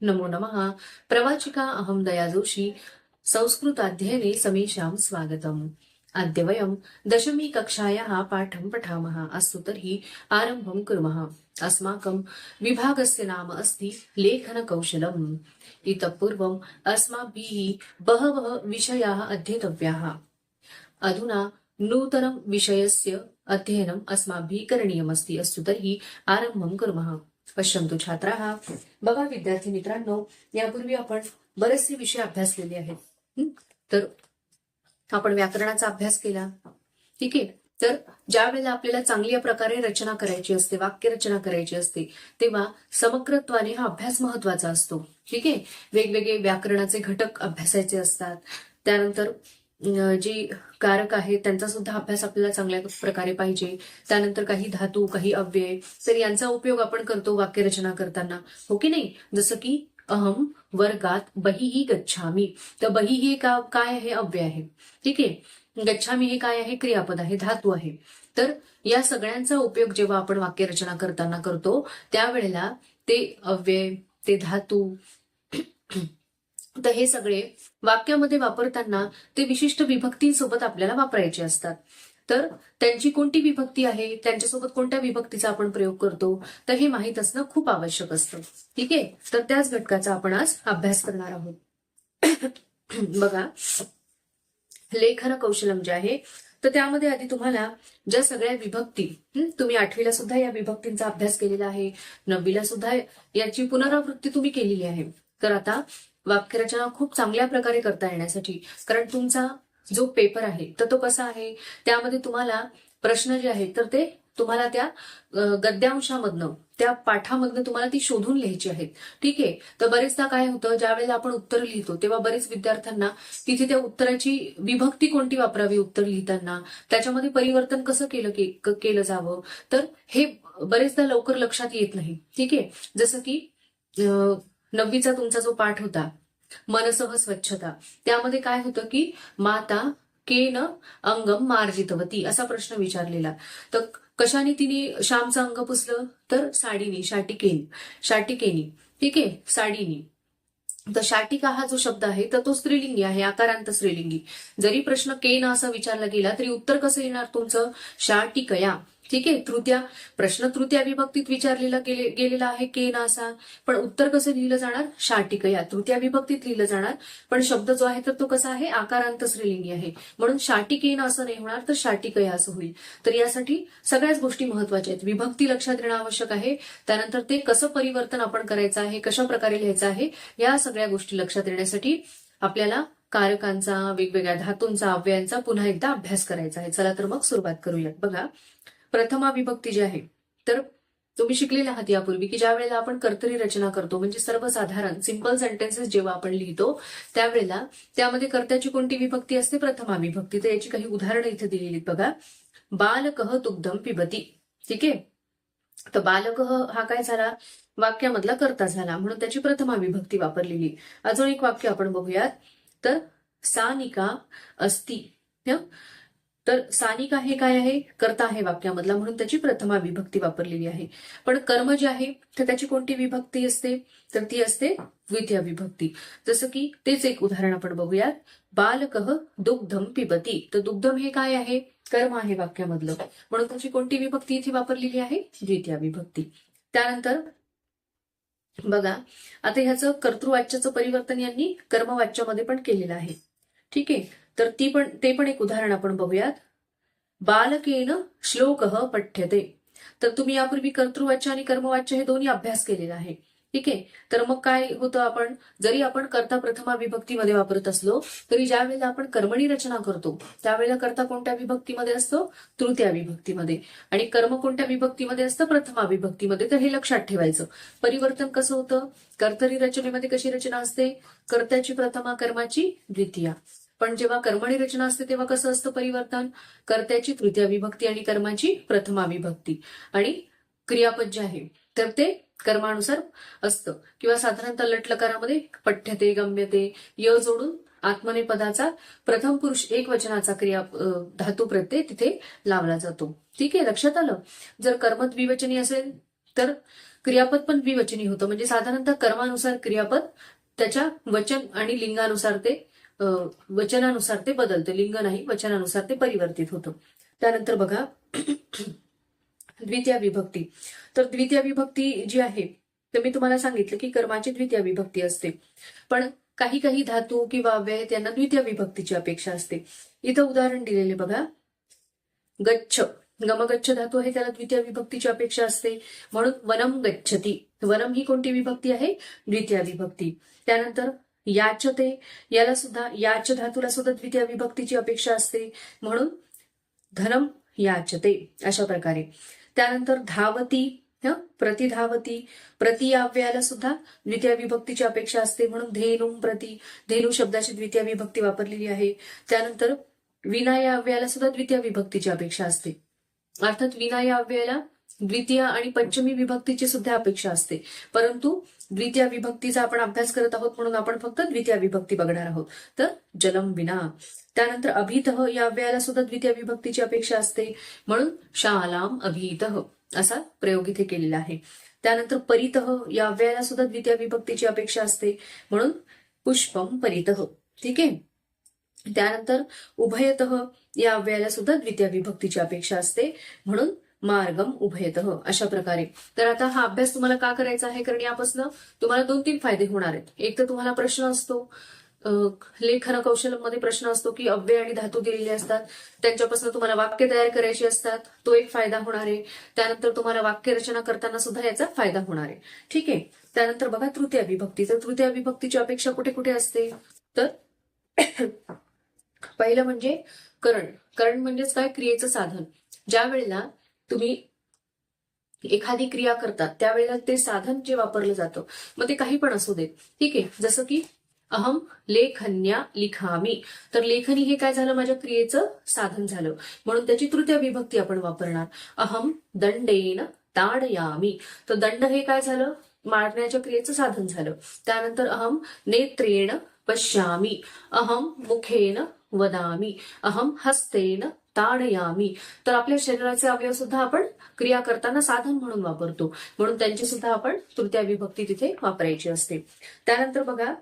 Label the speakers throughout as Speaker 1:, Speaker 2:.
Speaker 1: नमो नमः। प्रवाचिका अहं दया जोशी। संस्कृताध्ययने समेषां स्वागतम्। अद्य वयं दशमी कक्षायाः पाठं पठामः। अस्तु तर्हि आरम्भं कुर्मः। अस्माकं विभागस्य नाम अस्ति लेखनकौशलम्। इतः पूर्वम् अस्माभिः बहवः विषयाः अध्येतव्याः। अधुना नूतनं विषयस्य अध्ययनम् अस्माभिः करणीयमस्ति। अस्तु तर्हि आरम्भं कुर्मः। पश्यन्तु छात्राः, बघा विद्यार्थी मित्रांनो, यापूर्वी आपण बरेचसे विषय अभ्यासलेले आहेत. तर आपण व्याकरणाचा अभ्यास केला. ठीक आहे. तर ज्या वेळेला आपल्याला चांगल्या प्रकारे रचना करायची असते, वाक्य रचना करायची असते, तेव्हा समग्रत्वाने हा अभ्यास महत्वाचा असतो. ठीक आहे. वेगवेगळे व्याकरणाचे घटक अभ्यासायचे असतात. त्यानंतर जी कारक आहेत त्यांचा सुद्धा अभ्यास आपल्याला चांगल्या प्रकारे पाहिजे. त्यानंतर काही धातू, काही अव्यय, तर यांचा उपयोग आपण करतो वाक्यरचना करताना, हो की नाही. जसं की अहम वर्गात बहिही गच्छामी, तर बही हे काय आहे? अव्यय आहे. ठीक आहे. गच्छामी हे काय आहे? क्रियापद आहे, धातू आहे. तर या सगळ्यांचा उपयोग जेव्हा आपण वाक्यरचना करताना करतो त्यावेळेला ते अव्यय, ते धातू, तर हे सगळे वाक्यामध्ये वापरताना ते विशिष्ट विभक्तींसोबत आपल्याला वापरायचे असतात. तर त्यांची कोणती विभक्ती आहे, त्यांच्यासोबत कोणत्या विभक्तीचा आपण प्रयोग करतो, तर हे माहीत असणं खूप आवश्यक असतं. ठीक आहे. तर त्याच घटकाचा आपण आज अभ्यास करणार आहोत. बघा, लेखन कौशलम जे आहे, तर त्यामध्ये आधी तुम्हाला ज्या सगळ्या विभक्ती, तुम्ही 8वीला सुद्धा या विभक्तींचा अभ्यास केलेला आहे, 9वीला सुद्धा याची पुनरावृत्ती तुम्ही केलेली आहे. तर आता वाक्यरचना खूप चांगल्या प्रकारे करता येण्यासाठी, कारण तुमचा जो पेपर आहे तर तो कसा आहे, त्यामध्ये तुम्हाला प्रश्न जे आहेत तर ते तुम्हाला त्या गद्यांशामधनं, त्या पाठामधनं तुम्हाला ती शोधून लिहायची आहेत. ठीक आहे. तर बरेचदा काय होतं, ज्या वेळेला आपण उत्तर लिहितो तेव्हा बरेच विद्यार्थ्यांना तिथे त्या उत्तराची विभक्ती कोणती वापरावी उत्तर लिहिताना, त्याच्यामध्ये परिवर्तन कसं केलं जावं, तर हे बरेचदा लवकर लक्षात येत नाही. ठीक आहे. जसं की 9वीचा तुमचा जो पाठ होता मनसह स्वच्छता, त्यामध्ये काय होतं की माता केन अंगम मार्जितवती असा प्रश्न विचारलेला. तर कशाने तिने श्यामचं अंग पुसलं, तर साडीने, शाटिकेनी. ठीक आहे, साडीनी. तर शाटिका हा जो शब्द आहे तर तो स्त्रीलिंगी आहे, आकारांत स्त्रीलिंगी. जरी प्रश्न केन असा विचारला गेला तरी उत्तर कसं येणार तुमचं? शाटिकया. ठीक आहे. प्रश्न तृतीया विभक्तीत विचारलेला गेलेला आहे केन असा, पण उत्तर कसं लिहिलं जाणार? शाटिकया. तृतीया विभक्तीत लिहिलं जाणार, पण शब्द जो आहे तर तो कसा आहे? आकारांत स्त्रीलिंगी आहे, म्हणून शाटिकेन असं नाही होणार, तर शाटिकया असं होईल. तर यासाठी सगळ्याच गोष्टी महत्वाच्या आहेत. विभक्ती लक्षात येणं आवश्यक आहे, त्यानंतर ते कसं परिवर्तन आपण करायचं आहे, कशा प्रकारे लिहायचं आहे, या सगळ्या गोष्टी लक्षात येण्यासाठी आपल्याला कारकांचा, वेगवेगळ्या धातूंचा, अव्ययांचा पुन्हा एकदा अभ्यास करायचा आहे. चला तर मग सुरुवात करूयात. बघा, प्रथमा विभक्ती जी आहे, तर तुम्ही शिकलेले आहात यापूर्वी की ज्या वेळेला आपण कर्तरी रचना करतो, म्हणजे सर्वसाधारण सिंपल सेंटेन्सेस जेव्हा आपण लिहितो त्यावेळेला त्यामध्ये कर्त्याची कोणती विभक्ती असते? प्रथमा विभक्ती. तर याची काही उदाहरणं इथे दिलेली आहेत. बघा, बालकः दुग्धम पिबती. ठीक आहे. तर बालकः हा काय झाला? वाक्यामधला कर्ता झाला, म्हणून त्याची प्रथमा विभक्ती वापरलेली. अजून एक वाक्य आपण बघूयात. तर सानिका अस्ति. तर सानिका हे काय आहे? कर्ता आहे वाक्यामधला, म्हणून त्याची प्रथमा विभक्ती वापरलेली आहे. पण कर्म जे आहे तर त्याची कोणती विभक्ती असते? तर ती असते द्वितीय विभक्ती. जसं की तेच एक उदाहरण आपण बघूयात. बालकः दुग्धम पिबती. तर दुग्धम हे काय आहे? कर्म आहे वाक्यामधलं, म्हणून त्याची कोणती विभक्ती इथे वापरलेली आहे? द्वितीय विभक्ती. त्यानंतर बघा, आता ह्याचं कर्तृवाच्याचं परिवर्तन यांनी कर्मवाच्यामध्ये पण केलेलं आहे. ठीक आहे. तर ते पण एक उदाहरण आपण बघूयात. बालकेन श्लोकः पठ्यते. तर तुम्ही यापूर्वी कर्तृवाच्य आणि कर्मवाच्य हे दोन्ही अभ्यास केलेला आहे. ठीक आहे. तर मग काय होतं, आपण जरी आपण कर्ता प्रथमा विभक्तीमध्ये वापरत असलो तरी ज्या वेळेला आपण कर्मणी रचना करतो त्यावेळेला कर्ता कोणत्या विभक्तीमध्ये असतो? तृतीया विभक्तीमध्ये. आणि कर्म कोणत्या विभक्तीमध्ये असतं? प्रथमा विभक्तीमध्ये. तर हे लक्षात ठेवायचं. परिवर्तन कसं होतं? कर्तरी रचनेमध्ये कशी रचना असते? कर्त्याची प्रथमा, कर्माची द्वितीया. पण जेव्हा कर्मणी रचना असते तेव्हा कसं असतं परिवर्तन? कर्त्याची तृतीय विभक्ती आणि कर्माची प्रथमा विभक्ती. आणि क्रियापद जे आहे तर ते कर्मानुसार असतं, किंवा साधारणतः लटलकारामध्ये पठ्यते, गम्यते, य जोडून आत्मनेपदाचा प्रथम पुरुष एक वचनाचा धातू प्रत्यय तिथे लावला जातो. ठीक आहे, लक्षात आलं. जर कर्म द्विवचनी असेल तर क्रियापद पण द्विवचनी होतं, म्हणजे साधारणतः कर्मानुसार क्रियापद त्याच्या वचन आणि लिंगानुसार ते वचनानुसार ते बदलतं, लिंग नाही वचनानुसार ते परिवर्तित होतं. त्यानंतर बघा द्वितीय विभक्ती. तर द्वितीय विभक्ती जी आहे तर मी तुम्हाला सांगितलं की कर्माची द्वितीय विभक्ती असते, पण काही काही धातू किंवा अव्यय त्यांना द्वितीय विभक्तीची अपेक्षा असते. इथं उदाहरण दिलेले बघा, गच्छ, गमगच्छ धातू आहे त्याला द्वितीय विभक्तीची अपेक्षा असते, म्हणून वनम गच्छती. वनम ही कोणती विभक्ती आहे? द्वितीय विभक्ती. त्यानंतर याचते, याला सुद्धा याच धातूला सुद्धा द्वितीय विभक्तीची अपेक्षा असते, म्हणून धनम याचते अशा प्रकारे. त्यानंतर धावती, प्रतिधावती, प्रति या अव्ययाला सुद्धा द्वितीय विभक्तीची अपेक्षा असते, म्हणून धेनु प्रति, धेनु शब्दाची द्वितीय विभक्ती वापरलेली आहे. त्यानंतर विना या अव्ययाला सुद्धा द्वितीय विभक्तीची अपेक्षा असते, अर्थात विना या अव्ययाला द्वितीय आणि पंचमी विभक्तीची सुद्धा अपेक्षा असते, परंतु द्वितीय विभक्तीचा आपण अभ्यास करत आहोत म्हणून आपण फक्त द्वितीय विभक्ती बघणार आहोत. तर जलम विना. त्यानंतर अभितः या अव्ययाला सुद्धा द्वितीय विभक्तीची अपेक्षा असते, म्हणून शालाम अभितः असा प्रयोग इथे केलेला आहे. त्यानंतर परितः या अव्ययाला सुद्धा द्वितीय विभक्तीची अपेक्षा असते, म्हणून पुष्पम परितः. ठीक आहे. त्यानंतर उभयतः या अव्ययाला सुद्धा द्वितीय विभक्तीची अपेक्षा असते, म्हणून मार्गम उभयतः अशा प्रकारे. तर आता हा अभ्यास तुम्हाला का करायचा आहे, कारण यापासून तुम्हाला 2-3 फायदे होणार आहेत. एक तर तुम्हाला प्रश्न असतो, लेखन कौशल्यमध्ये प्रश्न असतो की अव्यय आणि धातू दिलेले असतात, त्यांच्यापासून तुम्हाला वाक्य तयार करायची असतात, तो एक फायदा होणार आहे. त्यानंतर तुम्हाला वाक्य रचना करताना सुद्धा याचा फायदा होणार आहे. ठीक आहे. त्यानंतर बघा तृतीय विभक्ती. तर तृतीय विभक्तीची अपेक्षा कुठे कुठे असते, तर पहिलं म्हणजे करण. करण म्हणजेच काय? क्रियेचं साधन. ज्या वेळेला तुम्ही एखादी क्रिया करतात त्यावेळेला ते साधन जे वापरलं जातं, मग ते काही पण असू देत. ठीक आहे. जसं की अहम लेखन्या लिखामी, तर लेखनी हे काय झालं? माझ्या क्रियेचं साधन झालं, म्हणून त्याची तृतीय विभक्ती आपण वापरणार. अहम दंडेन ताडयामी, तर दंड हे काय झालं? मारण्याच्या क्रियेचं साधन झालं. त्यानंतर अहम नेत्रेण पश्यामी, अहम मुखेन वदामी, अहम हस्तेन ताडयामी, तर आपल्या शरीराचे अवयव सुद्धा आपण क्रिया करताना साधन म्हणून वापरतो, म्हणून त्यांची सुद्धा आपण तृतीय विभक्ती तिथे वापरायची असते. त्यानंतर बघा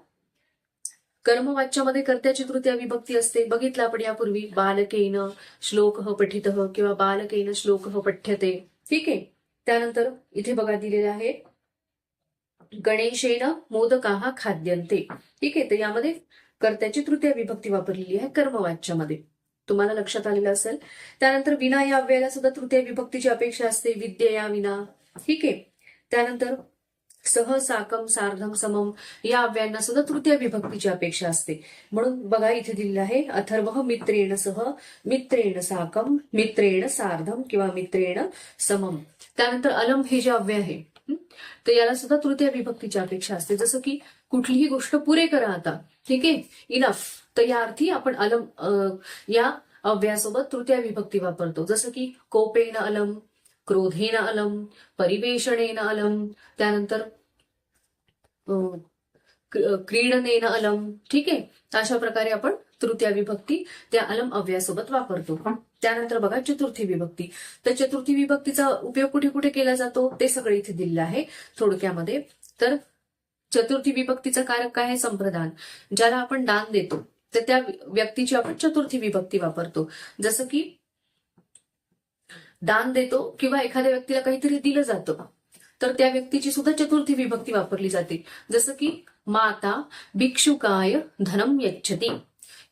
Speaker 1: कर्मवाच्यामध्ये कर्त्याची तृतीय विभक्ती असते, बघितलं आपण यापूर्वी, बालकेन श्लोकः पठितः किंवा बालकेन श्लोकः पठ्यते. ठीक आहे. त्यानंतर इथे बघा दिलेलं आहे गणेशेन मोदकाः खाद्यन्ते. ठीक आहे. तर यामध्ये कर्त्याची तृतीय विभक्ती वापरलेली आहे कर्मवाच्यामध्ये, तुम्हाला लक्षात आलेलं असेल. त्यानंतर विना या अव्ययाला सुद्धा तृतीय विभक्तीची अपेक्षा असते, विद्येया विना. ठीक आहे. त्यानंतर सह साकम सार्धम समम या अव्ययांना सुद्धा तृतीय विभक्तीची अपेक्षा असते, म्हणून बघा इथे दिलेलं आहे अथर्व मित्रेण सह, मित्रेण साकम, मित्रेण सार्धम किंवा मित्रेण समम. त्यानंतर अलम हे जे अव्यय आहे तर याला सुद्धा तृतीय विभक्तीची अपेक्षा असते, जसं की कुठलीही गोष्ट पुरे करा आता. ठीक आहे. इनफ, तर या अर्थी आपण अलम या अव्ययासोबत तृतीय विभक्ती वापरतो, जसं की कोपेन अलम, क्रोधेन अलम, परिवेषणेन अलम, त्यानंतर क्रीडनेन अलम. ठीक आहे. अशा प्रकारे आपण तृतीय विभक्ती त्या अलम अव्ययासोबत वापरतो. त्यानंतर बघा चतुर्थी विभक्ती. तर चतुर्थी विभक्तीचा उपयोग कुठे कुठे केला जातो ते सगळं इथे दिलेलं आहे थोडक्यामध्ये. तर चतुर्थी विभक्तीचं कारक काय आहे? संप्रदान. ज्याला आपण दान देतो तर त्या व्यक्तीची आपण चतुर्थी विभक्ती वापरतो, जसं की दान देतो किंवा एखाद्या व्यक्तीला काहीतरी दिलं जातं तर त्या व्यक्तीची सुद्धा चतुर्थी विभक्ती वापरली जाते, जसं की माता भिक्षुकाय धनम यच्छती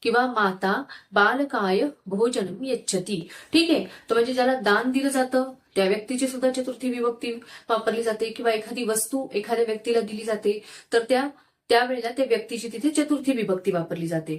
Speaker 1: किंवा माता बालकाय भोजनम यच्छती. ठीक आहे. तर म्हणजे ज्याला दान दिलं जातं त्या व्यक्तीची सुद्धा चतुर्थी विभक्ती वापरली जाते, किंवा एखादी वस्तू एखाद्या व्यक्तीला दिली जाते तर त्यावेळेला त्या व्यक्तीची तिथे चतुर्थी विभक्ती वापरली जाते.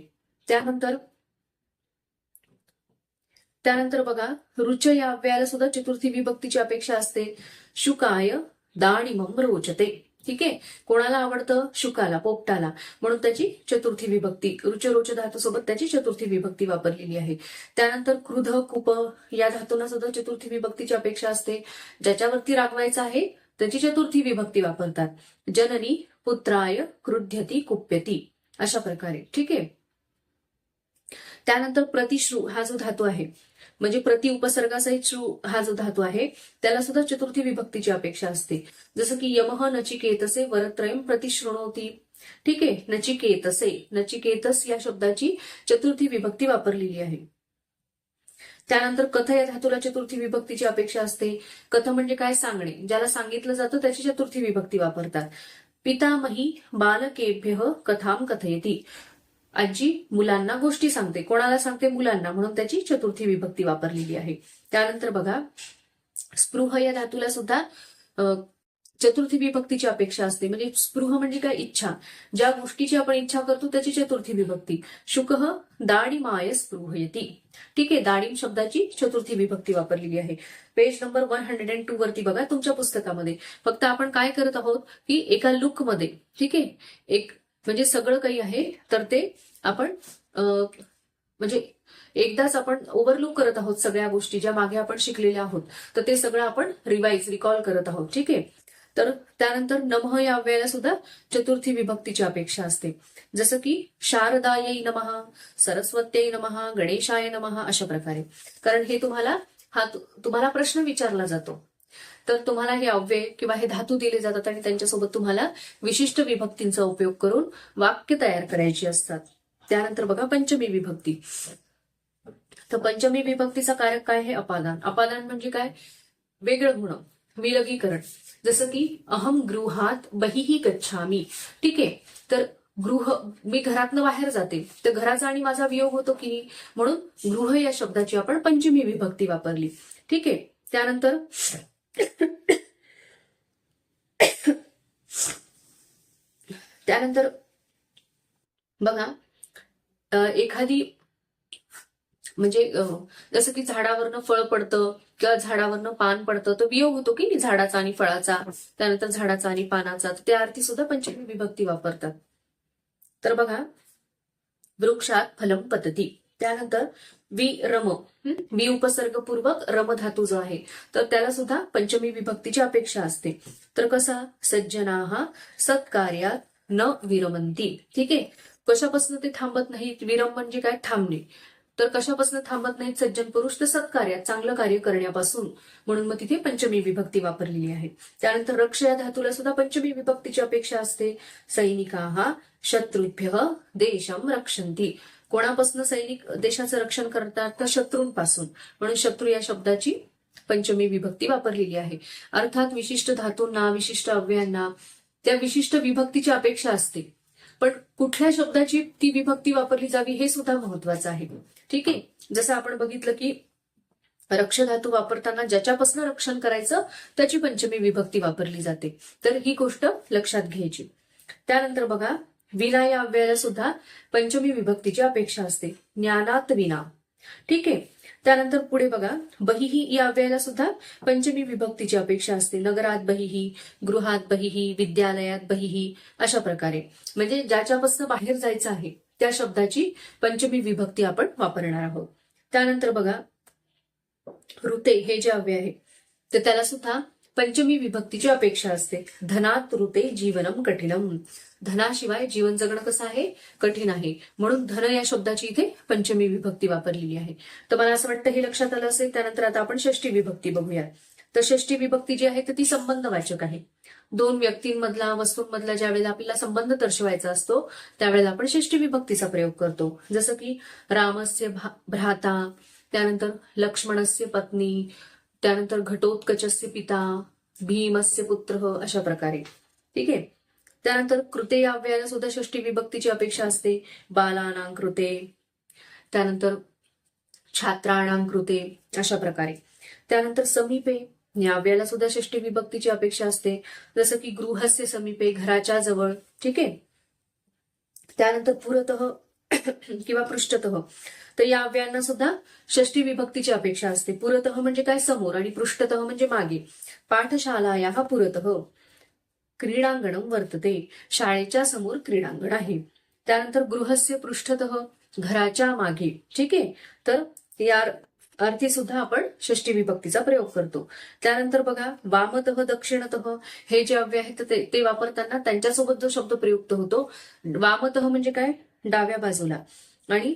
Speaker 1: त्यानंतर बघा रुच या अव्ययाला सुद्धा चतुर्थी विभक्तीची अपेक्षा असते. शुकाय दाणिमम रोचते. ठीक आहे. कोणाला आवडतं? शुकाला, पोपटाला, म्हणून त्याची चतुर्थी विभक्ती रुच रोच धातू सोबत त्याची चतुर्थी विभक्ती वापरलेली आहे. त्यानंतर क्रुध कुप या धातूंना सुद्धा चतुर्थी विभक्तीची अपेक्षा असते, ज्याच्यावरती रागवायचं आहे त्याची चतुर्थी विभक्ती वापरतात. जननी पुत्राय क्रुध्यती कुप्यती अशा प्रकारे. ठीक आहे. त्यानंतर प्रतिश्रू हा जो धातू आहे, म्हणजे प्रति उपसर्गासहित श्रू हा जो धातू आहे त्याला सुद्धा चतुर्थी विभक्तीची अपेक्षा असते. जसं की यमः नचिकेतसे वरत्रयम प्रतिशृणोती. ठीक आहे, नचिकेतसे, नचिकेतस या शब्दाची चतुर्थी विभक्ती वापरलेली आहे. त्यानंतर कथ या धातूला चतुर्थी विभक्तीची अपेक्षा असते. कथ म्हणजे काय, सांगणे, ज्याला सांगितलं जातं त्याची चतुर्थी विभक्ती वापरतात. पितामही बालकेभ्य कथाम कथयती. आजी मुलांना गोष्टी सांगते. कोणाला सांगते, मुलांना, म्हणून त्याची चतुर्थी विभक्ती वापरलेली आहे. त्यानंतर बघा, स्पृह या धातूला सुद्धा चतुर्थी विभक्तीची अपेक्षा असते. म्हणजे स्पृह म्हणजे काय, इच्छा, ज्या गोष्टीची आपण इच्छा करतो त्याची चतुर्थी विभक्ती. शुकः दाडिमाय स्पृहयती. ठीक आहे, दाडिम शब्दाची चतुर्थी विभक्ती वापरलेली आहे. पेज नंबर 102 वरती बघा तुमच्या पुस्तकामध्ये. फक्त आपण काय करत आहोत की एका लुकमध्ये, ठीक आहे, एक म्हणजे सगळं काही आहे तर ते आपण म्हणजे एकदाच आपण ओव्हरलुक करत आहोत सगळ्या गोष्टी ज्या मागे आपण शिकलेल्या आहोत, तर ते सगळं आपण रिकॉल करत आहोत. ठीक आहे, तर त्यानंतर नमः या अव्ययाला सुद्धा चतुर्थी विभक्तीची अपेक्षा असते. जसं की शारदायै नमः, सरस्वत्यै नमः, गणेशाय नमः, अशा प्रकारे. कारण हे तुम्हाला प्रश्न विचारला जातो, तर तुम्हाला हे अव्यय किंवा हे धातू दिले जातात आणि त्यांच्यासोबत तुम्हाला विशिष्ट विभक्तींचा उपयोग करून वाक्य तयार करायची असतात. त्यानंतर बघा पंचमी विभक्ती. तर पंचमी विभक्तीचा कारक काय आहे, अपादान. अपादान म्हणजे काय, वेगळं होणं, विलगीकरण. जसं की अहम गृहात बहिही गच्छामी. ठीक आहे, तर मी घरातनं बाहेर जाते, तर घराचा आणि माझा वियोग होतो की नाही, म्हणून गृह या शब्दाची आपण पंचमी विभक्ती वापरली. ठीक आहे, त्यानंतर बघा, एखादी म्हणजे जसं की झाडावरनं फळ पडतं किंवा झाडावरनं पान पडतं, तो वियोग होतो की नाही झाडाचा आणि फळाचा, त्यानंतर झाडाचा आणि पानाचा, त्या अर्थी सुद्धा पंचमी विभक्ती वापरतात. तर बघा, वृक्षात फलम पतती. त्यानंतर विरम, वि उपसर्गपूर्वक रम धातू जो आहे तर त्याला सुद्धा पंचमी विभक्तीची अपेक्षा असते. तर कसा, सज्जनाः सत्कार्यात न विरमंती. ठीक आहे, कशापासून ते थांबत नाहीत, विरम म्हणजे काय, थांबणे. तर कशापासून थांबत नाहीत सज्जन पुरुष, तर सत्कार्यात, चांगलं कार्य करण्यापासून, म्हणून मग तिथे पंचमी विभक्ती वापरलेली आहे. त्यानंतर रक्ष या धातूला सुद्धा पंचमी विभक्तीची अपेक्षा असते. सैनिकाः शत्रुभ्यः देशम रक्षन्ति. कोणापासून सैनिक देशाचं रक्षण करतात, तर शत्रूंपासून, म्हणून शत्रू या शब्दाची पंचमी विभक्ती वापरलेली आहे. अर्थात विशिष्ट धातूंना, विशिष्ट अव्ययांना त्या विशिष्ट विभक्तीची अपेक्षा असते, पण कुठल्या शब्दाची ती विभक्ती वापरली जावी हे सुद्धा महत्वाचं आहे. ठीक आहे, जसं आपण बघितलं की रक्ष धातू वापरताना ज्याच्यापासून रक्षण करायचं त्याची पंचमी विभक्ती वापरली जाते, तर ही गोष्ट लक्षात घ्यायची. त्यानंतर बघा, विना या अव्ययाला सुद्धा पंचमी विभक्तीची अपेक्षा असते. ज्ञानात विना. ठीक आहे, त्यानंतर पुढे बघा, बहिही या अव्ययाला सुद्धा पंचमी विभक्तीची अपेक्षा असते. नगरात बहिही, गृहात बहिही, विद्यालयात बहिही, अशा प्रकारे. म्हणजे ज्याच्यापासून बाहेर जायचं आहे त्या शब्दाची पंचमी विभक्ती आपण वापरणार आहोत. त्यानंतर बघा, ऋते हे जे अव्यय आहे तर त्याला सुद्धा पंचमी विभक्तीची अपेक्षा असते. धनात ऋते जीवनम कठिनम. धनाशिवाय जीवन जगणं कसं आहे, कठीण आहे, म्हणून धन या शब्दाची इथे पंचमी विभक्ती वापरलेली आहे. तर मला असं वाटतं हे लक्षात आलं असेल. त्यानंतर आता आपण षष्टी विभक्ती बघूया. तर षष्टी विभक्ती जी आहे तर ती संबंधवाचक आहे. दोन व्यक्तींमधला, वस्तूंमधला ज्यावेळेला आपल्याला संबंध दर्शवायचा असतो त्यावेळेला आपण षष्टी विभक्तीचा प्रयोग करतो. जसं की रामस्य भ्राता, त्यानंतर लक्ष्मणस्य पत्नी, त्यानंतर घटोत्कचस्य पिता, भीमस्य पुत्र, अशा प्रकारे. ठीक आहे, त्यानंतर कृते या अव्ययाला सुद्धा षष्टी विभक्तीची अपेक्षा असते. बालानां कृते, त्यानंतर छात्राणां कृते, अशा प्रकारे. त्यानंतर समीपे या अव्ययाला सुद्धा षष्टी विभक्तीची अपेक्षा असते. जसं की गृहस्य समीपे, घराच्या जवळ. ठीक आहे, त्यानंतर पुरतः किंवा पृष्ठतः, तर या अव्ययांना सुद्धा षष्टी विभक्तीची अपेक्षा असते. पुरतः म्हणजे काय, समोर, आणि पृष्ठतः म्हणजे मागे. पाठशालायाः पुरतः क्रीडांगणम वर्तते. शाळेच्या समोर क्रीडांगण आहे. त्यानंतर गृहस्य पृष्ठतः, घराच्या मागे. ठीक आहे, तर या अर्थी सुद्धा आपण षष्टी विभक्तीचा प्रयोग करतो. त्यानंतर बघा, वामतः दक्षिणतः हे जे अव्यय आहेत ते वापरताना त्यांच्यासोबत जो शब्द प्रयुक्त होतो, वामतः म्हणजे काय, डाव्या बाजूला, आणि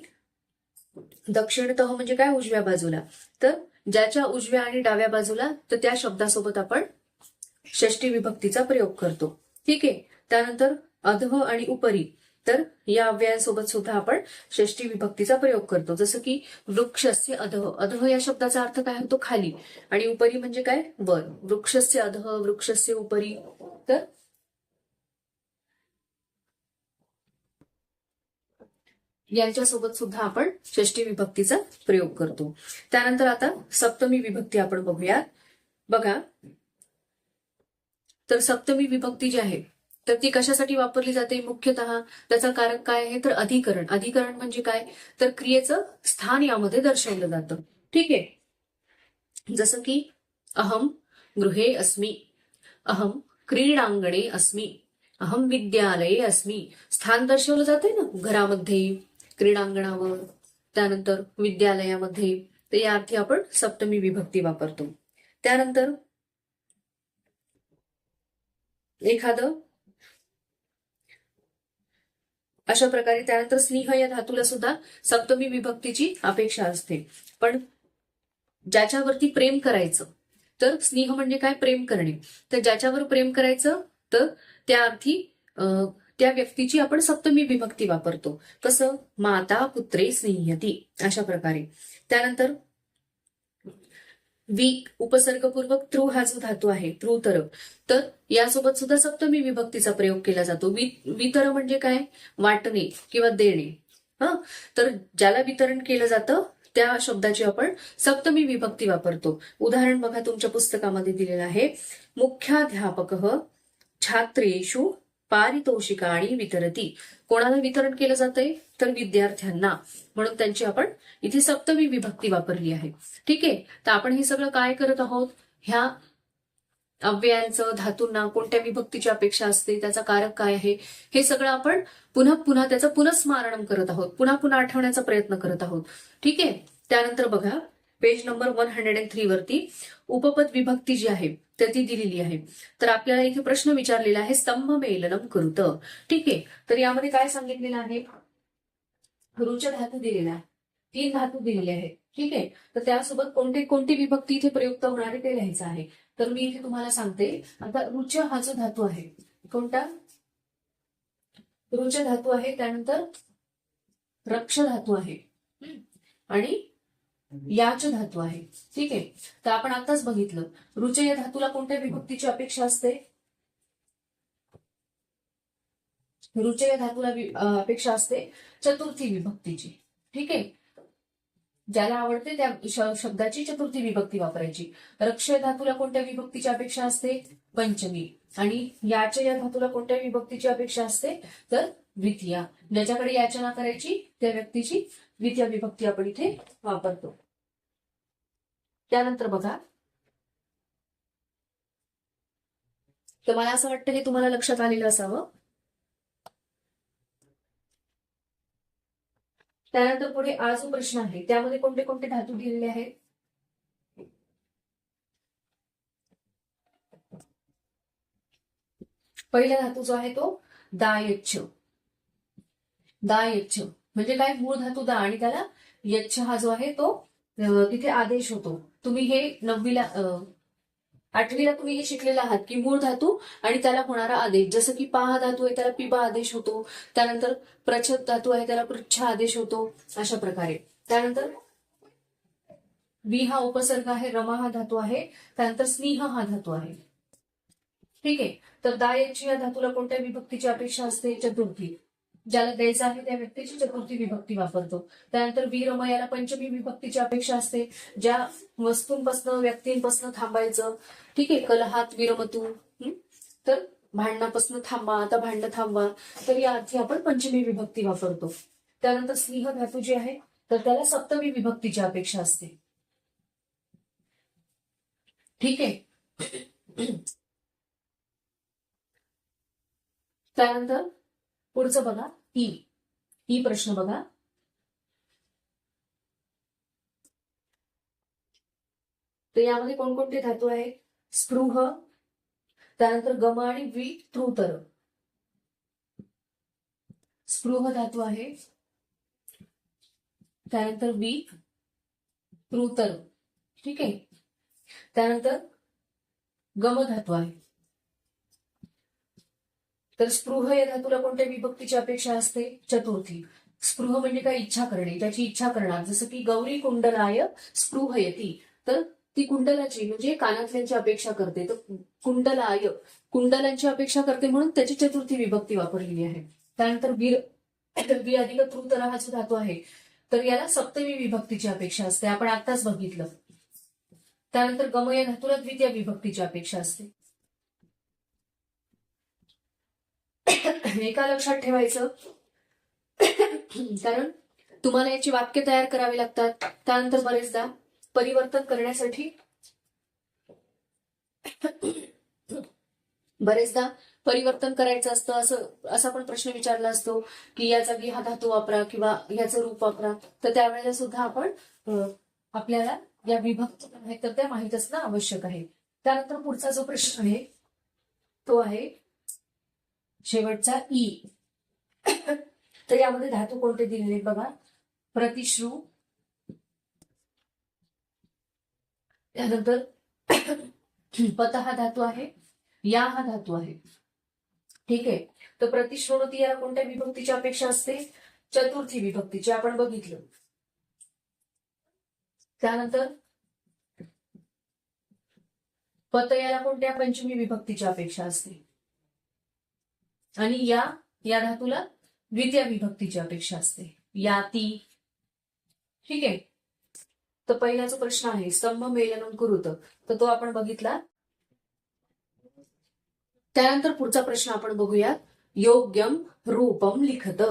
Speaker 1: दक्षिणतः म्हणजे काय, उजव्या बाजूला. तर ज्याच्या उजव्या आणि डाव्या बाजूला, तर त्या शब्दासोबत आपण षष्टी विभक्तीचा प्रयोग करतो. ठीक आहे. त्यानंतर अधः आणि उपरी, तर या अव्ययांसोबत सुद्धा आपण षष्टी विभक्तीचा प्रयोग करतो. जसं की वृक्षस्य अधः, अधः या शब्दाचा अर्थ काय होतो, खाली, आणि उपरी म्हणजे काय, वर. वृक्षस्य अधः, वृक्षस्य उपरी. तर यांच्यासोबत सुद्धा आपण षष्टी विभक्तीचा प्रयोग करतो. त्यानंतर आता सप्तमी विभक्ती आपण बघूयात. बघा, तर सप्तमी विभक्ती जी आहे, तर ती कशासाठी वापरली जाते मुख्यतः, त्याचा कारक काय आहे, तर अधिकरण. अधिकरण म्हणजे काय, तर क्रियेचं स्थान यामध्ये दर्शवलं जातं. ठीक आहे. जसं की अहम गृहे अस्मि, अहम क्रीडांगणे अस्मि, अहम विद्यालये अस्मि. स्थान दर्शवलं जाते ना, घरामध्ये, क्रीडांगणावर, त्यानंतर विद्यालयामध्ये. तर या अर्थी आपण सप्तमी विभक्ती वापरतो. त्यानंतर एखादं अशा प्रकारे, त्यानंतर स्नेह या धातूला सुद्धा सप्तमी विभक्तीची अपेक्षा असते. पण ज्याच्यावरती प्रेम करायचं, तर स्नेह म्हणजे काय, प्रेम करणे. तर ज्याच्यावर प्रेम करायचं, तर त्या अर्थी त्या व्यक्तीची आपण सप्तमी विभक्ती वापरतो. कसं, माता पुत्रे स्नेह्यती, अशा प्रकारे. त्यानंतर वि उपसर्गपूर्वक तृ हा जो धातू आहे, तृतर, तर यासोबत सुद्धा सप्तमी विभक्तीचा प्रयोग केला जातो. वितर म्हणजे काय, वाटणे किंवा देणे. तर ज्याला वितरण केलं जातं त्या शब्दाची आपण सप्तमी विभक्ती वापरतो. उदाहरण बघा, तुमच्या पुस्तकामध्ये दिलेलं आहे. मुख्याध्यापक छात्रेषु पारितोषिकाणी वितरती. कोणाला वितरण केलं जातंय, तर विद्यार्थ्यांना. म्हणून त्यांची आपण इथे सप्तमी विभक्ती वापरली आहे. ठीक आहे. तर आपण हे सगळं काय करत आहोत, ह्या अव्ययांचं, धातूंना कोणत्या विभक्तीची अपेक्षा असते, त्याचा कारक काय आहे, हे सगळं आपण पुन्हा पुन्हा त्याचं पुनस्मारण करत आहोत, पुन्हा पुन्हा आठवण्याचा प्रयत्न करत आहोत. ठीक आहे. त्यानंतर बघा, पेज नंबर 103 वरती उपपद विभक्ती जी आहे तर ती दिलेली आहे. तर आपल्याला इथे प्रश्न विचारलेला आहे, स्तंभ मेलनम कुरुत. ठीक आहे. तर यामध्ये काय सांगितलेलं आहे, रुच धातू दिलेला आहे, 3 धातू दिलेले आहेत. ठीक आहे. तर त्यासोबत कोणती विभक्ती इथे प्रयुक्त होणारी ते लिहायचं आहे. तर मी इथे तुम्हाला सांगते. आता रुच हा जो धातू आहे, कोणता, रुच धातू आहे, त्यानंतर रक्ष धातू आहे, आणि याच धातू आहे. ठीक आहे. तर आपण आताच बघितलं, रुच या धातूला कोणत्या विभक्तीची अपेक्षा असते, रुच या धातूला अपेक्षा असते चतुर्थी विभक्तीची. ठीक आहे. ज्याला आवडते त्या शब्दाची चतुर्थी विभक्ती वापरायची. रक्ष या धातूला कोणत्या विभक्तीची अपेक्षा असते, पंचमी. आणि याच या धातूला कोणत्या विभक्तीची अपेक्षा असते, तर द्वितीया. ज्याच्याकडे याचना करायची त्या व्यक्तीची द्वितीय विभक्ती आपण इथे वापरतो. त्यानंतर बघा, तर मला असं वाटतं हे तुम्हाला लक्षात आलेलं असावं. त्यानंतर पुढे आज जो प्रश्न आहे त्यामध्ये कोणते कोणते धातू दिलेले आहेत. पहिला धातू जो आहे तो दायच्छ. दायच्छ म्हणजे काय, मूळ धातू दा आणि त्याला यच्छ हा जो आहे तो तिथे आदेश होतो. तुम्ही हे 9वीला 8वीला तुम्ही हे शिकलेलं आहात की मूळ धातू आणि त्याला होणारा आदेश. जसं की पा हा धातू आहे त्याला पिबा आदेश होतो. त्यानंतर प्रच्छद धातू आहे त्याला पृच्छ आदेश होतो. अशा प्रकारे. त्यानंतर वि हा उपसर्ग आहे, रमा हा धातू आहे, त्यानंतर स्नेह हा धातू आहे. ठीक आहे. तर दायची या धातूला कोणत्या विभक्तीची अपेक्षा असते, चतुर्थी. ज्याला द्यायचं आहे त्या व्यक्तीची चतुर्थी विभक्ती वापरतो. त्यानंतर वीरम याला पंचमी विभक्तीची अपेक्षा असते, ज्या वस्तूंपासून व्यक्तींपासून थांबायचं. ठीक आहे. कलहात विरमतू, तर भांडणापासून थांबा, आता भांडणं थांबवा. तर या अर्थी आपण पंचमी विभक्ती वापरतो. त्यानंतर स्नेह धातू जी आहे तर त्याला सप्तमी विभक्तीची अपेक्षा असते. ठीक आहे. त्यानंतर पुढचं बघा, ही प्रश्न बघा. तर यामध्ये कोणकोणते धातू आहेत, स्पृह, त्यानंतर गम आणि वि तृतर. स्पृह धातू आहे, त्यानंतर वि तृतर. ठीक आहे. त्यानंतर गम धातू आहे. तर स्पृह या धातूला कोणत्या विभक्तीची अपेक्षा असते? चतुर्थी. स्पृह म्हणजे काय? इच्छा करणे, त्याची इच्छा करणार. जसं की गौरी कुंडलाय स्पृहयती, तर ती कुंडलाची म्हणजे कानातल्यांची अपेक्षा करते. तर कुंडलाय कुंडलांची अपेक्षा करते म्हणून त्याची चतुर्थी विभक्ती वापरलेली आहे. त्यानंतर वीर वि अधिक तृतर हा जो धातू आहे तर याला सप्तमी विभक्तीची अपेक्षा असते, आपण आताच बघितलं. त्यानंतर गम या धातूला द्वितीय विभक्तीची अपेक्षा असते. एका लक्षात ठेवायचं, कारण तुम्हाला याची वाक्य तयार करावी लागतात. त्यानंतर बरेचदा परिवर्तन करण्यासाठी परिवर्तन करायचं असतं. असा पण प्रश्न विचारला असतो की या जागी हा धातू वापरा किंवा याचं रूप वापरा. तर त्यावेळेला सुद्धा आपण आपल्याला या विभक्ती आहेत तर त्या माहीत असणं आवश्यक आहे. त्यानंतर पुढचा जो प्रश्न आहे तो आहे शेवटचा ई. तर यामध्ये धातू कोणते दिलेले बघा. प्रतिश्रू, त्यानंतर पत हा धातू आहे, या हा धातू आहे. ठीक आहे. तर प्रतिश्रुती याला कोणत्या विभक्तीची अपेक्षा असते? चतुर्थी विभक्तीची, आपण बघितलं. त्यानंतर पत याला कोणत्या पंचमी विभक्तीची अपेक्षा असते? आणि या धातूला द्वितीय विभक्तीची अपेक्षा असते. याती. ठीक आहे. तर पहिला जो प्रश्न आहे स्तंभ मेलनम कुरुत, तर तो आपण बघितला. त्यानंतर पुढचा प्रश्न आपण बघूया. योग्यम रूपम लिखत.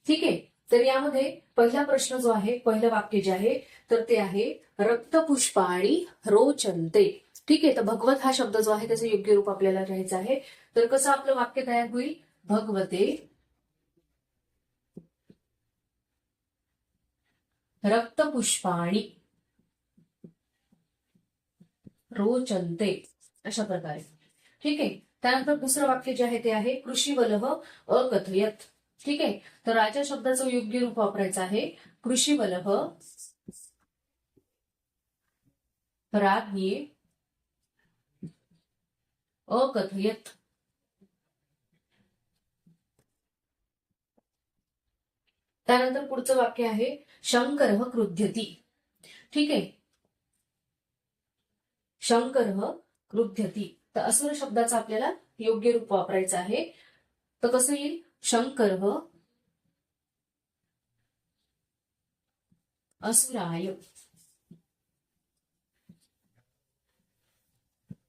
Speaker 1: ठीक आहे. तर यामध्ये पहिला प्रश्न जो आहे, पहिलं वाक्य जे आहे तर ते आहे रक्तपुष्पाणी रोचनते. ठीक आहे. तर भगवत हा शब्द जो आहे त्याचं योग्य रूप आपल्याला लिहायचं आहे. तर कसं आपलं वाक्य तयार होईल? भगवते रक्तपुष्पाणी रोचनते, अशा प्रकारे. ठीक आहे. त्यानंतर दुसरं वाक्य जे आहे ते आहे कृषीवलह अकथयत. ठीक आहे. तर राजा शब्दाचं योग्य रूप वापरायचं आहे कृषीवलह राज्ञी अकथयत. त्यानंतर पुढचं वाक्य आहे शंकर क्रुध्यती. ठीक आहे. शंकर क्रुध्यती. तर असुर शब्दाचं आपल्याला योग्य रूप वापरायचं आहे. तर कसं येईल? शंकर असुराय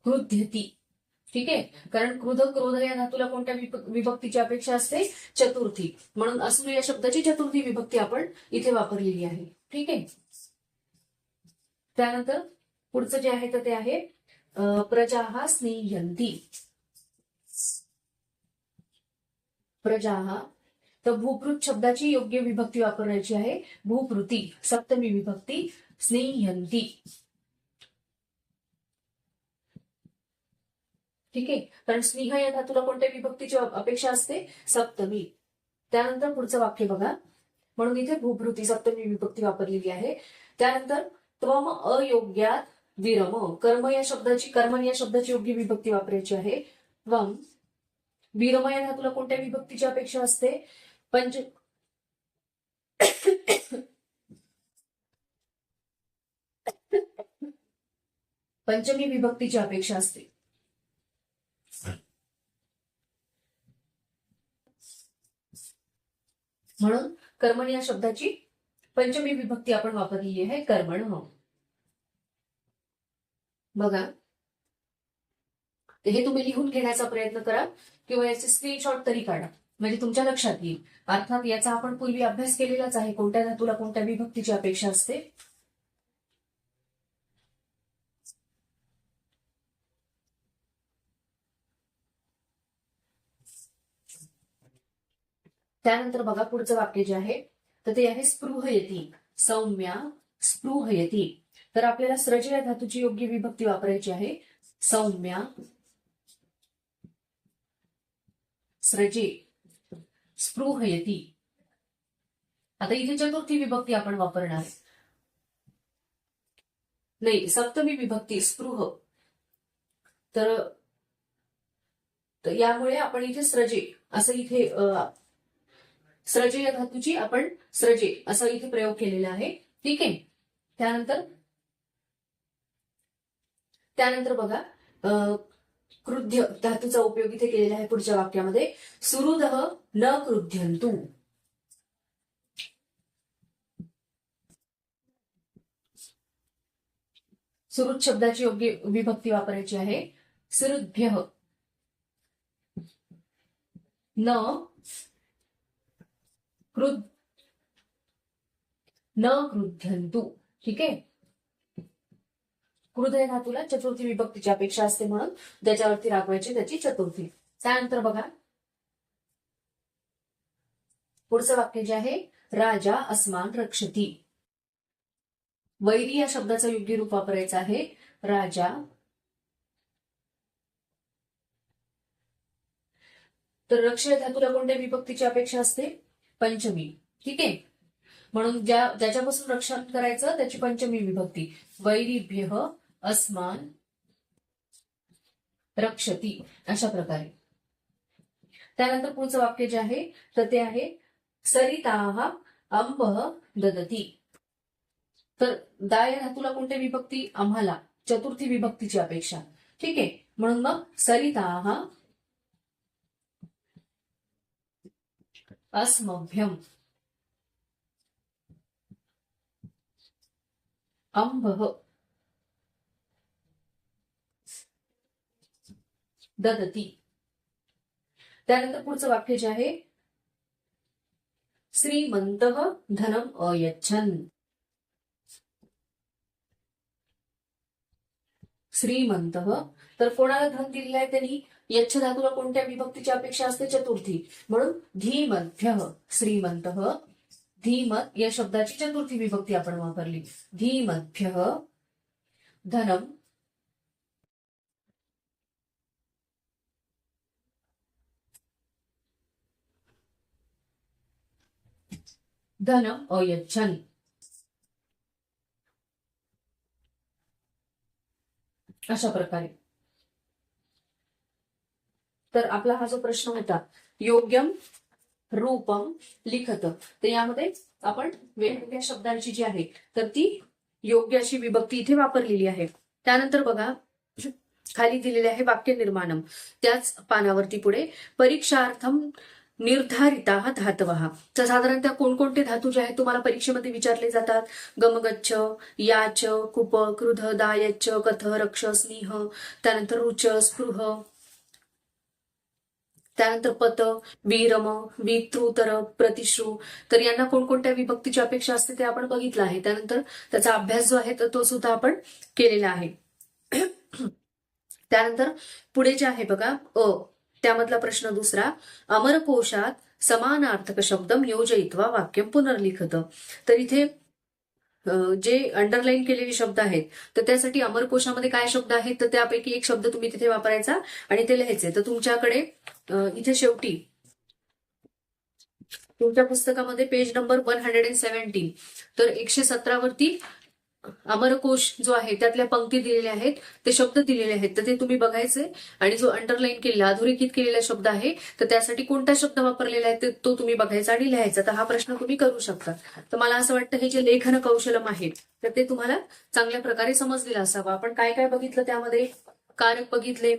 Speaker 1: क्रुध्यती. ठीक आहे. कारण क्रोध या धातूला कोणत्या विभक्तीची अपेक्षा असते? चतुर्थी. म्हणून असुर या शब्दाची चतुर्थी विभक्ती आपण इथे वापरलेली आहे. ठीक आहे. त्यानंतर पुढचं जे आहे तर ते आहे प्रजाः स्नेह्यन्ति. प्रजाः. तर भूपृत शब्दाची योग्य विभक्ती वापरायची आहे भूपृती, सप्तमी विभक्ती स्नेह्यन्ति. ठीक आहे. कारण स्नेह या धातूला कोणत्या विभक्तीची अपेक्षा असते? सप्तमी. त्यानंतर पुढचं वाक्य बघा. म्हणून इथे भूपृती सप्तमी विभक्ती वापरलेली आहे. त्यानंतर त्वम अयोग्यात विरम. कर्म या शब्दाची योग्य विभक्ती वापरायची आहे त्वम. विरम या धातूला कोणत्या विभक्तीची अपेक्षा असते? पंचमी विभक्तीची अपेक्षा असते. म्हणून कर्मण या शब्दाची पंचमी विभक्ती आपण वापरलेली आहे कर्मण. बघा, हे तुम्ही लिहून घेण्याचा प्रयत्न करा किंवा याचे स्क्रीनशॉट तरी काढा, म्हणजे तुमच्या लक्षात येईल. अर्थात याचा आपण पूर्वी अभ्यास केलेलाच आहे, कोणत्या धातूला कोणत्या विभक्तीची अपेक्षा असते. त्यानंतर बघा पुढचं वाक्य जे आहे तर ते आहे स्पृहयती. सौम्या स्पृहयती. तर आपल्याला स्रज या धातूची योग्य विभक्ती वापरायची आहे सौम्या स्रजे स्पृहयती. आता इथे चतुर्थी विभक्ती आपण वापरणार आहे. नाही, सप्तमी विभक्ती स्पृह. तर यामुळे आपण इथे स्रजे असं इथे स्रजे या धातूची आपण स्रजे असा इथे प्रयोग केलेला आहे. ठीक आहे. त्यानंतर बघा क्रुद्ध धातूचा उपयोग इथे केलेला आहे पुढच्या वाक्यामध्ये. सुहृदः न क्रुध्यन्तु. सुहृद शब्दाची योग्य विभक्ती वापरायची आहे. सुहृद्भ्यः न क्रुध्यन्तु. ठीक आहे. क्रुद्ध या धातूला चतुर्थी विभक्तीची अपेक्षा असते म्हणून ज्याच्यावरती राखवायची त्याची चतुर्थी. त्यानंतर बघा पुढचं वाक्य जे आहे, राजा अस्मान रक्षती. वैरी या शब्दाचं योग्य रूप वापरायचं आहे. राजा. तर रक्ष या धातूला कोणत्या विभक्तीची अपेक्षा असते? पंचमी. ठीक आहे. म्हणून ज्याच्यापासून रक्षण करायचं त्याची पंचमी विभक्ती. वैरीभ्यः अस्मान रक्षती अशा प्रकारे. त्यानंतर पुढचं वाक्य जे आहे तर ते आहे सरिताः अंबः ददती. तर दा या धातूला कोणत्या विभक्ती? आम्हाला चतुर्थी विभक्तीची अपेक्षा. ठीक आहे. म्हणून मग सरिताः अस्मभ्यम अंबः ददती. त्यानंतर पुढचं वाक्य जे आहे श्रीमंतः धनम अयच्छन्. श्रीमंतः तर कोणाला धन दिलेलं आहे त्यांनी? यच्छ धातूला कोणत्या विभक्तीची अपेक्षा असते? चतुर्थी. म्हणून धीमद्भ्यः श्रीमंतः. धीमत या शब्दाची चतुर्थी विभक्ती आपण वापरली. धीमद्भ्यः धनम धनम अयच्छन्. अशा प्रकारे. तर आपला हा जो प्रश्न होता योग्यम रूपम लिखत, तर यामध्ये आपण वेगवेगळ्या शब्दांची जी आहे तर ती योग्य अशी विभक्ती इथे वापरलेली आहे. त्यानंतर बघा खाली दिलेले आहे वाक्य निर्माणम. त्याच पानावरती पुढे परीक्षार्थम निर्धारिता धातवः. तर साधारणतः कोणकोणते धातू जे आहेत तुम्हाला परीक्षेमध्ये विचारले जातात? गमगच्छ, याच, कुप, क्रुध, दायच, कथ, रक्ष, स्नेह. त्यानंतर रुच, स्पृह. त्यानंतर पत, विरम, वितृतर, प्रतिश्रू. तर यांना कोणकोणत्या विभक्तीची अपेक्षा असते ते आपण बघितलं आहे. त्यानंतर त्याचा अभ्यास जो आहे तर तो सुद्धा आपण केलेला आहे. त्यानंतर पुढे जे आहे बघा त्यामधला प्रश्न दुसरा, अमरकोशात समानार्थक शब्दम योजयित्वा वाक्यम पुनर्लिखत. तर इथे जे अंडरलाईन केलेले शब्द आहेत तर त्यासाठी अमरकोशामध्ये काय शब्द आहेत तर त्यापैकी एक शब्द तुम्ही तिथे वापरायचा आणि ते लिहायचे. तर तुमच्याकडे इथे शेवटी तुमच्या पुस्तकामध्ये पेज नंबर 117 तर 117 वरती अमरकोश जो आहे त्यातल्या पंक्ती दिलेल्या आहेत, ते शब्द दिलेले आहेत, तर ते तुम्ही बघायचे आणि जो अंडरलाईन केलेला अधोरेखित केलेला शब्द आहे तर त्यासाठी कोणता शब्द वापरलेला आहे तो तुम्ही बघायचा आणि लिहायचा. तर हा प्रश्न तुम्ही करू शकता. तर मला असं वाटतं हे जे लेखन कौशलम आहे तर ते तुम्हाला चांगल्या प्रकारे समजलेलं असावं. आपण काय काय बघितलं त्यामध्ये? कारक बघितले,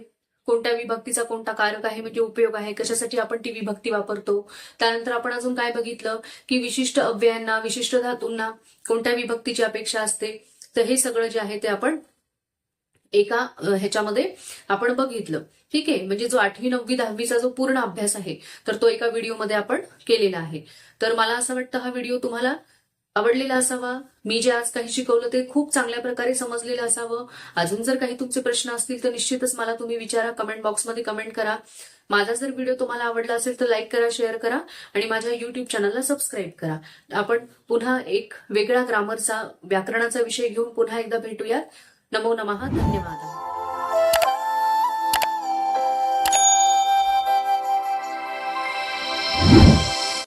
Speaker 1: कोणत्या विभक्तीचा कोणता कारक आहे म्हणजे उपयोग आहे, कशासाठी आपण ती विभक्ती वापरतो. त्यानंतर आपण अजून काय बघितलं की विशिष्ट अव्ययांना विशिष्ट धातूंना कोणत्या विभक्तीची अपेक्षा असते. तर हे सगळं जे आहे ते आपण एका ह्याच्यामध्ये आपण बघितलं. ठीक आहे. म्हणजे जो 8वी 9वी 10वीचा जो पूर्ण अभ्यास आहे तर तो एका व्हिडिओमध्ये आपण केलेला आहे. तर मला असं वाटतं हा व्हिडिओ तुम्हाला आवडलेला असावा. मी जे आज काही शिकवलं ते खूप चांगल्या प्रकारे समजलेलं असावं. अजून जर काही तुमचे प्रश्न असतील तर निश्चितच मला तुम्ही विचारा, कमेंट बॉक्समध्ये कमेंट करा. माझा जर व्हिडिओ तुम्हाला आवडला असेल तर लाईक करा, शेअर करा आणि माझ्या युट्यूब चॅनलला सबस्क्राईब करा. आपण पुन्हा एक वेगळा ग्रामरचा व्याकरणाचा विषय घेऊन पुन्हा एकदा भेटूयात. नमो नमः. धन्यवाद.